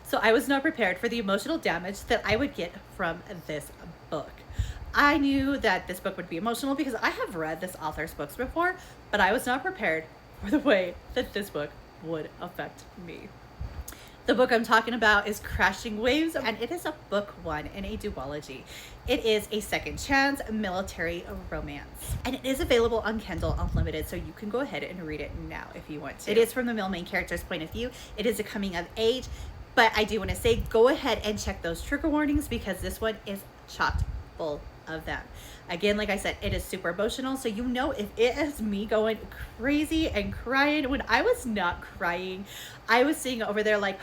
So I was not prepared for the emotional damage that I would get from this book. I knew that this book would be emotional because I have read this author's books before, but I was not prepared for the way that this book would affect me. The book I'm talking about is Crashing Waves, and it is a book one in a duology. It is a second chance military romance, and it is available on Kindle Unlimited, so you can go ahead and read it now if you want to. It is from the male main character's point of view. It is a coming of age, but I do want to say go ahead and check those trigger warnings because this one is chock full of them. Again, like I said, it is super emotional, so you know if it is me going crazy and crying. When I was not crying, I was sitting over there like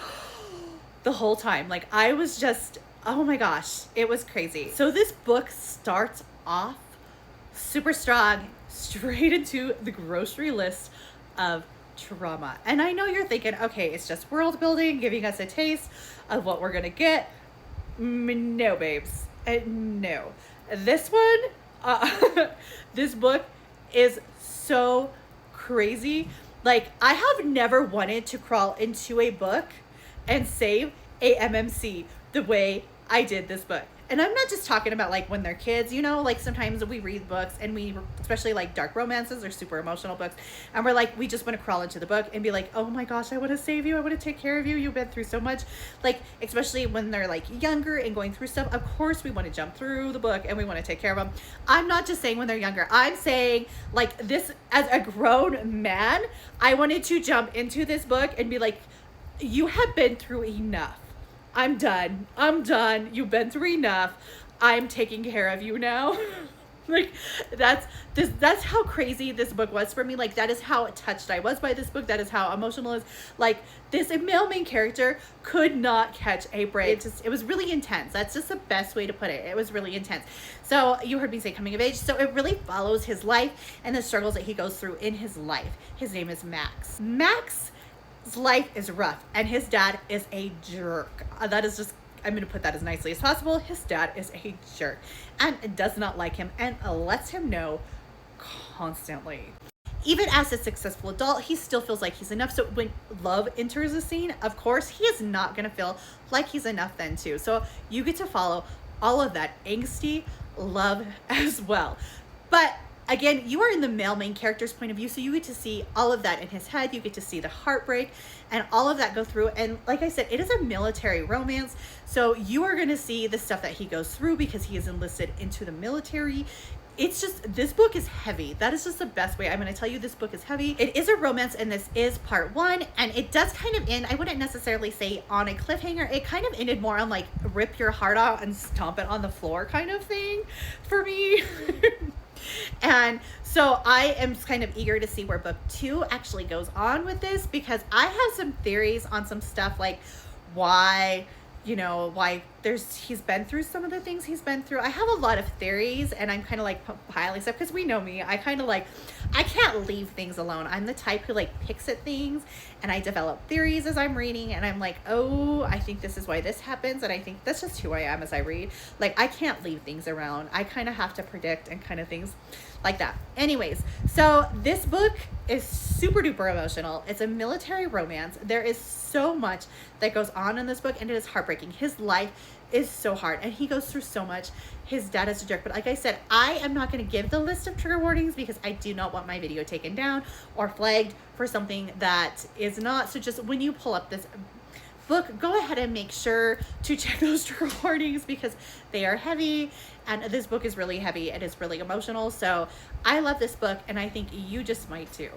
the whole time. Like I was just, oh my gosh, it was crazy. So this book starts off super strong, straight into the grocery list of trauma. And I know you're thinking, okay, it's just world building, giving us a taste of what we're gonna get. No, babes, no. This one, this book is so crazy. Like I have never wanted to crawl into a book and save a MMC the way I did this book. And I'm not just talking about like when they're kids, you know, like sometimes we read books and we, especially like dark romances or super emotional books, and we're like, we just want to crawl into the book and be like, oh my gosh, I want to save you. I want to take care of you. You've been through so much. Like, especially when they're like younger and going through stuff, of course we want to jump through the book and we want to take care of them. I'm not just saying when they're younger. I'm saying like this as a grown man, I wanted to jump into this book and be like, you have been through enough. I'm done. You've been through enough. I'm taking care of you now. Like that's how crazy this book was for me. Like that is how touched I was by this book. That is how emotional it is. Like this male main character could not catch a break. It was really intense. That's just the best way to put it. It was really intense. So you heard me say coming of age. So it really follows his life and the struggles that he goes through in his life. His name is Max. His life is rough and his dad is a jerk. That is just, I'm going to put that as nicely as possible. His dad is a jerk and does not like him and lets him know constantly. Even as a successful adult, he still feels like he's enough. So when love enters the scene, of course, he is not going to feel like he's enough then too. So you get to follow all of that angsty love as well. But again, you are in the male main character's point of view, so you get to see all of that in his head. You get to see the heartbreak and all of that go through. And like I said, it is a military romance, so you are going to see the stuff that he goes through because he is enlisted into the military. It's just, this book is heavy. That is just the best way I'm going to tell you this book is heavy. It is a romance, and this is part one, and it does kind of end, I wouldn't necessarily say on a cliffhanger. It kind of ended more on like rip your heart out and stomp it on the floor kind of thing for me. And so I am kind of eager to see where book two actually goes on with this, because I have some theories on some stuff, like why, you know, why he's been through some of the things he's been through. I have a lot of theories, and I'm kind of like piling stuff because we know me. I kind of like, I can't leave things alone. I'm the type who like picks at things, and I develop theories as I'm reading, and I'm like, oh, I think this is why this happens, and I think that's just who I am as I read. Like I can't leave things around. I kind of have to predict and kind of things like that. Anyways, so this book is super duper emotional. It's a military romance. There is so much that goes on in this book, and it is heartbreaking. His life is so hard, and he goes through so much. His dad is a jerk, but like I said, I am not going to give the list of trigger warnings because I do not want my video taken down or flagged for something that is not. So just when you pull up this book, go ahead and make sure to check those trigger warnings because they are heavy, and this book is really heavy. It is really emotional. So I love this book, and I think you just might too.